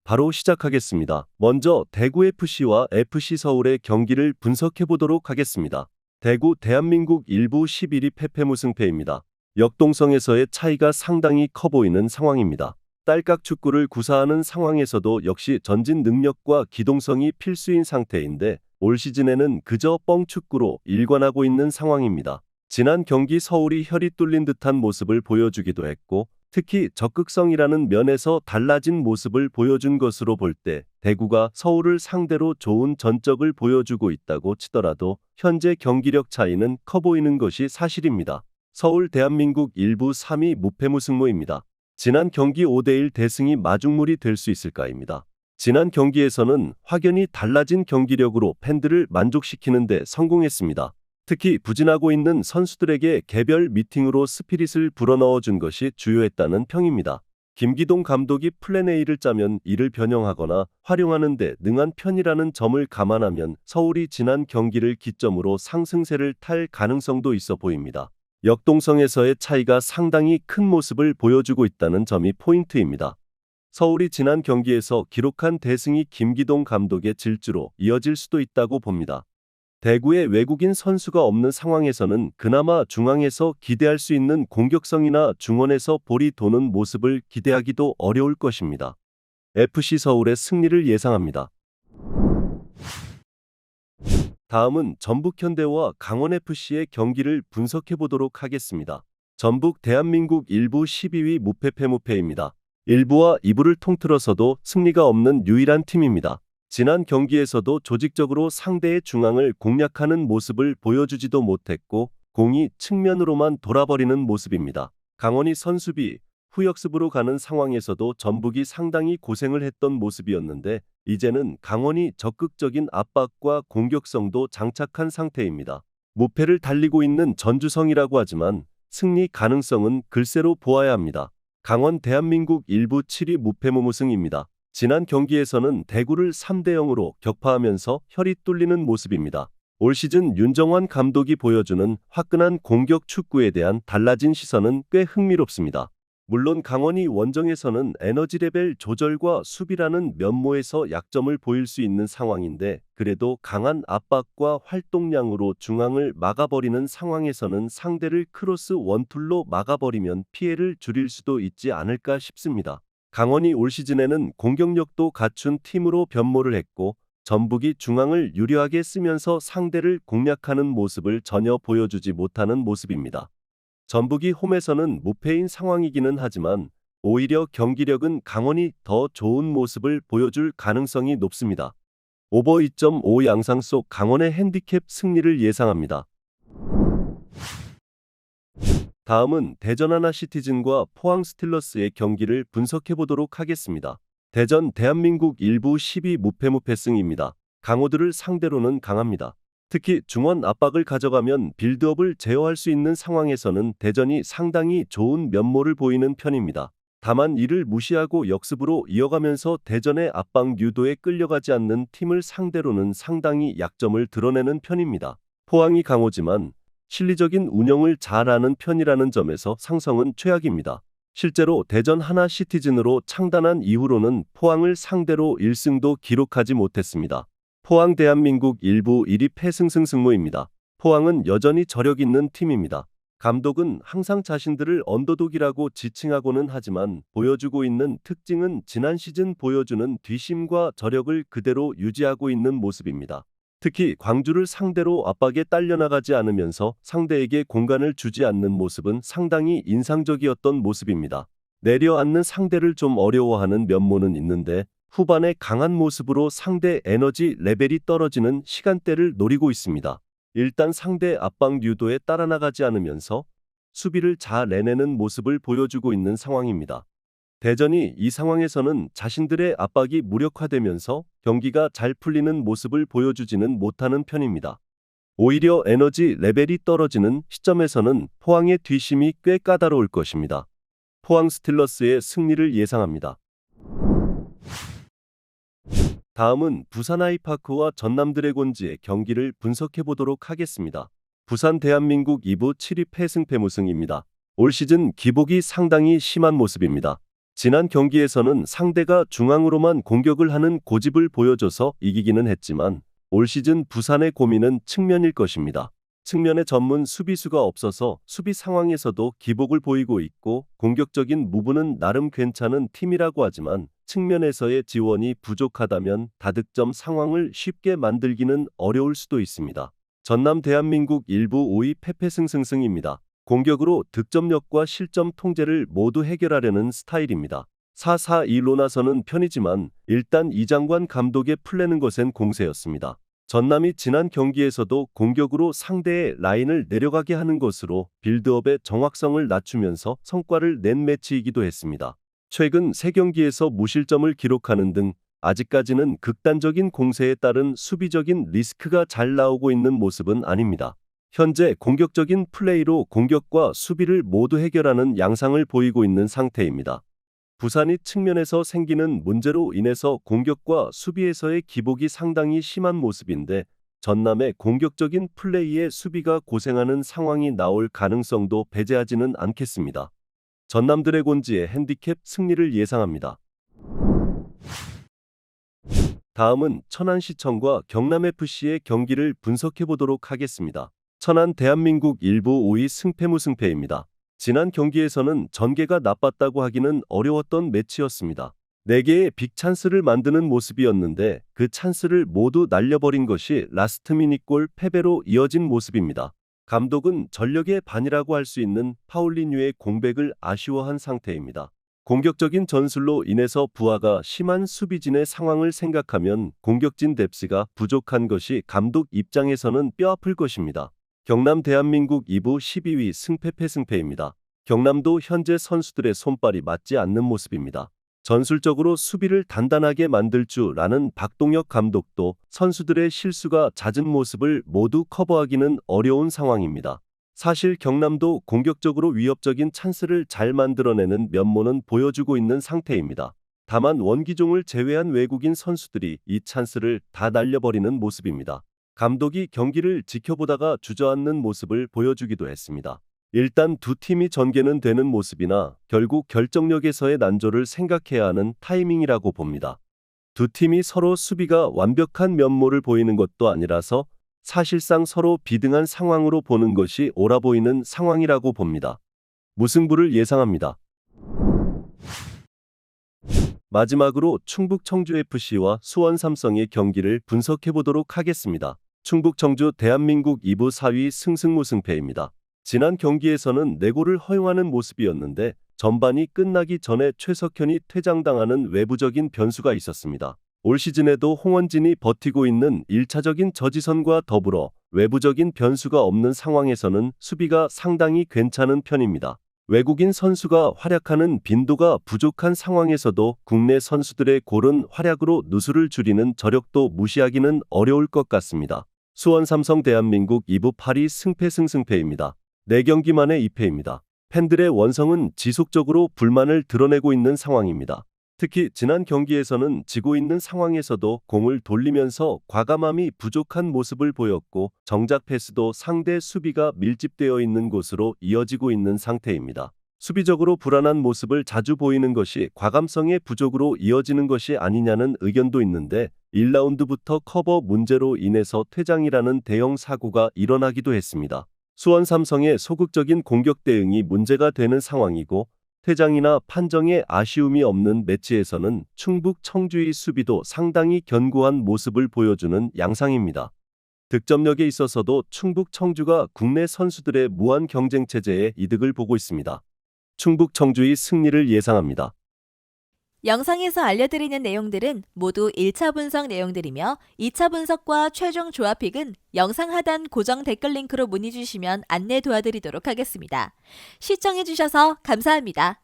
바로 시작하겠습니다. 먼저 대구FC와 FC서울의 경기를 분석해 보도록 하겠습니다. 대구 대한민국 일부 11위 패패무승패입니다. 역동성에서의 차이가 상당히 커 보이는 상황입니다. 딸깍 축구를 구사하는 상황에서도 역시 전진 능력과 기동성이 필수인 상태인데 올 시즌에는 그저 뻥축구로 일관하고 있는 상황입니다. 지난 경기 서울이 혈이 뚫린 듯한 모습을 보여주기도 했고 특히 적극성이라는 면에서 달라진 모습을 보여준 것으로 볼 때 대구가 서울을 상대로 좋은 전적을 보여주고 있다고 치더라도 현재 경기력 차이는 커 보이는 것이 사실입니다. 서울 대한민국 일부 3위 무패무승무입니다. 지난 경기 5대1 대승이 마중물이 될 수 있을까입니다. 지난 경기에서는 확연히 달라진 경기력으로 팬들을 만족시키는 데 성공했습니다. 특히 부진하고 있는 선수들에게 개별 미팅으로 스피릿을 불어넣어준 것이 주요했다는 평입니다. 김기동 감독이 플랜 A를 짜면 이를 변형하거나 활용하는 데 능한 편이라는 점을 감안하면 서울이 지난 경기를 기점으로 상승세를 탈 가능성도 있어 보입니다. 역동성에서의 차이가 상당히 큰 모습을 보여주고 있다는 점이 포인트입니다. 서울이 지난 경기에서 기록한 대승이 김기동 감독의 질주로 이어질 수도 있다고 봅니다. 대구에 외국인 선수가 없는 상황에서는 그나마 중앙에서 기대할 수 있는 공격성이나 중원에서 볼이 도는 모습을 기대하기도 어려울 것입니다. FC 서울의 승리를 예상합니다. 다음은 전북현대와 강원FC의 경기를 분석해 보도록 하겠습니다. 전북 대한민국 일부 12위 무패패무패입니다. 1부와 2부를 통틀어서도 승리가 없는 유일한 팀입니다. 지난 경기에서도 조직적으로 상대의 중앙을 공략하는 모습을 보여주지도 못했고 공이 측면으로만 돌아버리는 모습입니다. 강원이 선수비, 후역습으로 가는 상황에서도 전북이 상당히 고생을 했던 모습이었는데 이제는 강원이 적극적인 압박과 공격성도 장착한 상태입니다. 무패를 달리고 있는 전주성이라고 하지만 승리 가능성은 글쎄로 보아야 합니다. 강원 대한민국 일부 7위 무패무무승입니다. 지난 경기에서는 대구를 3대0으로 격파하면서 혈이 뚫리는 모습입니다. 올 시즌 윤정환 감독이 보여주는 화끈한 공격 축구에 대한 달라진 시선은 꽤 흥미롭습니다. 물론 강원이 원정에서는 에너지 레벨 조절과 수비라는 면모에서 약점을 보일 수 있는 상황인데 그래도 강한 압박과 활동량으로 중앙을 막아버리는 상황에서는 상대를 크로스 원툴로 막아버리면 피해를 줄일 수도 있지 않을까 싶습니다. 강원이 올 시즌에는 공격력도 갖춘 팀으로 변모를 했고 전북이 중앙을 유리하게 쓰면서 상대를 공략하는 모습을 전혀 보여주지 못하는 모습입니다. 전북이 홈에서는 무패인 상황이기는 하지만 오히려 경기력은 강원이 더 좋은 모습을 보여줄 가능성이 높습니다. 오버 2.5 양상 속 강원의 핸디캡 승리를 예상합니다. 다음은 대전 하나시티즌과 포항 스틸러스의 경기를 분석해 보도록 하겠습니다. 대전 대한민국 일부 12 무패무패승입니다. 강호들을 상대로는 강합니다. 특히 중원 압박을 가져가면 빌드업을 제어할 수 있는 상황에서는 대전이 상당히 좋은 면모를 보이는 편입니다. 다만 이를 무시하고 역습으로 이어가면서 대전의 압박 유도에 끌려가지 않는 팀을 상대로는 상당히 약점을 드러내는 편입니다. 포항이 강호지만 실리적인 운영을 잘하는 편이라는 점에서 상성은 최악입니다. 실제로 대전 하나시티즌으로 창단한 이후로는 포항을 상대로 1승도 기록하지 못했습니다. 포항 대한민국 일부 1위 패승승승무입니다. 포항은 여전히 저력 있는 팀입니다. 감독은 항상 자신들을 언더독이라고 지칭하고는 하지만 보여주고 있는 특징은 지난 시즌 보여주는 뒷심과 저력을 그대로 유지하고 있는 모습입니다. 특히 광주를 상대로 압박에 딸려나가지 않으면서 상대에게 공간을 주지 않는 모습은 상당히 인상적이었던 모습입니다. 내려앉는 상대를 좀 어려워하는 면모는 있는데 후반에 강한 모습으로 상대 에너지 레벨이 떨어지는 시간대를 노리고 있습니다. 일단 상대 압박 유도에 따라 나가지 않으면서 수비를 잘 내내는 모습을 보여주고 있는 상황입니다. 대전이 이 상황에서는 자신들의 압박이 무력화되면서 경기가 잘 풀리는 모습을 보여주지는 못하는 편입니다. 오히려 에너지 레벨이 떨어지는 시점에서는 포항의 뒷심이 꽤 까다로울 것입니다. 포항 스틸러스의 승리를 예상합니다. 다음은 부산 아이파크와 전남 드래곤즈의 경기를 분석해 보도록 하겠습니다. 부산 대한민국 2부 7위 패승패무승입니다. 올 시즌 기복이 상당히 심한 모습입니다. 지난 경기에서는 상대가 중앙으로만 공격을 하는 고집을 보여줘서 이기기는 했지만 올 시즌 부산의 고민은 측면일 것입니다. 측면에 전문 수비수가 없어서 수비 상황에서도 기복을 보이고 있고 공격적인 무브는 나름 괜찮은 팀이라고 하지만 측면에서의 지원이 부족하다면 다득점 상황을 쉽게 만들기는 어려울 수도 있습니다. 전남 대한민국 1부 5위 패패승승승입니다. 공격으로 득점력과 실점 통제를 모두 해결하려는 스타일입니다. 4-4-2로 나서는 편이지만 일단 이장관 감독의 플랜은 거센 공세였습니다. 전남이 지난 경기에서도 공격으로 상대의 라인을 내려가게 하는 것으로 빌드업의 정확성을 낮추면서 성과를 낸 매치이기도 했습니다. 최근 3경기에서 무실점을 기록하는 등 아직까지는 극단적인 공세에 따른 수비적인 리스크가 잘 나오고 있는 모습은 아닙니다. 현재 공격적인 플레이로 공격과 수비를 모두 해결하는 양상을 보이고 있는 상태입니다. 부산이 측면에서 생기는 문제로 인해서 공격과 수비에서의 기복이 상당히 심한 모습인데 전남의 공격적인 플레이에 수비가 고생하는 상황이 나올 가능성도 배제하지는 않겠습니다. 전남 드래곤즈의 핸디캡 승리를 예상합니다. 다음은 천안시청과 경남FC의 경기를 분석해보도록 하겠습니다. 천안 대한민국 1부 5위 승패무승패입니다. 지난 경기에서는 전개가 나빴다고 하기는 어려웠던 매치였습니다. 4개의 빅찬스를 만드는 모습이었는데 그 찬스를 모두 날려버린 것이 라스트 미닛골 패배로 이어진 모습입니다. 감독은 전력의 반이라고 할 수 있는 파울리뉴의 공백을 아쉬워한 상태입니다. 공격적인 전술로 인해서 부하가 심한 수비진의 상황을 생각하면 공격진 뎁스가 부족한 것이 감독 입장에서는 뼈아플 것입니다. 경남 대한민국 2부 12위 승패패승패입니다. 경남도 현재 선수들의 손발이 맞지 않는 모습입니다. 전술적으로 수비를 단단하게 만들 줄 아는 박동혁 감독도 선수들의 실수가 잦은 모습을 모두 커버하기는 어려운 상황입니다. 사실 경남도 공격적으로 위협적인 찬스를 잘 만들어내는 면모는 보여주고 있는 상태입니다. 다만 원기종을 제외한 외국인 선수들이 이 찬스를 다 날려버리는 모습입니다. 감독이 경기를 지켜보다가 주저앉는 모습을 보여주기도 했습니다. 일단 두 팀이 전개는 되는 모습이나 결국 결정력에서의 난조를 생각해야 하는 타이밍이라고 봅니다. 두 팀이 서로 수비가 완벽한 면모를 보이는 것도 아니라서 사실상 서로 비등한 상황으로 보는 것이 옳아 보이는 상황이라고 봅니다. 무승부를 예상합니다. 마지막으로 충북 청주FC와 수원 삼성의 경기를 분석해보도록 하겠습니다. 충북 청주 대한민국 2부 4위 승승무승패입니다. 지난 경기에서는 내고를 허용하는 모습이었는데 전반이 끝나기 전에 최석현이 퇴장당하는 외부적인 변수가 있었습니다. 올 시즌에도 홍원진이 버티고 있는 1차적인 저지선과 더불어 외부적인 변수가 없는 상황에서는 수비가 상당히 괜찮은 편입니다. 외국인 선수가 활약하는 빈도가 부족한 상황에서도 국내 선수들의 고른 활약으로 누수를 줄이는 저력도 무시하기는 어려울 것 같습니다. 수원 삼성 대한민국 2부 8위 승패승승패입니다. 4경기 만에 2패입니다. 팬들의 원성은 지속적으로 불만을 드러내고 있는 상황입니다. 특히 지난 경기에서는 지고 있는 상황에서도 공을 돌리면서 과감함이 부족한 모습을 보였고 정작 패스도 상대 수비가 밀집되어 있는 곳으로 이어지고 있는 상태입니다. 수비적으로 불안한 모습을 자주 보이는 것이 과감성의 부족으로 이어지는 것이 아니냐는 의견도 있는데 1라운드부터 커버 문제로 인해서 퇴장이라는 대형 사고가 일어나기도 했습니다. 수원 삼성의 소극적인 공격 대응이 문제가 되는 상황이고 퇴장이나 판정에 아쉬움이 없는 매치에서는 충북 청주의 수비도 상당히 견고한 모습을 보여주는 양상입니다. 득점력에 있어서도 충북 청주가 국내 선수들의 무한 경쟁 체제에 이득을 보고 있습니다. 충북 청주의 승리를 예상합니다. 영상에서 알려드리는 내용들은 모두 1차 분석 내용들이며 2차 분석과 최종 조합픽은 영상 하단 고정 댓글 링크로 문의 주시면 안내 도와드리도록 하겠습니다. 시청해주셔서 감사합니다.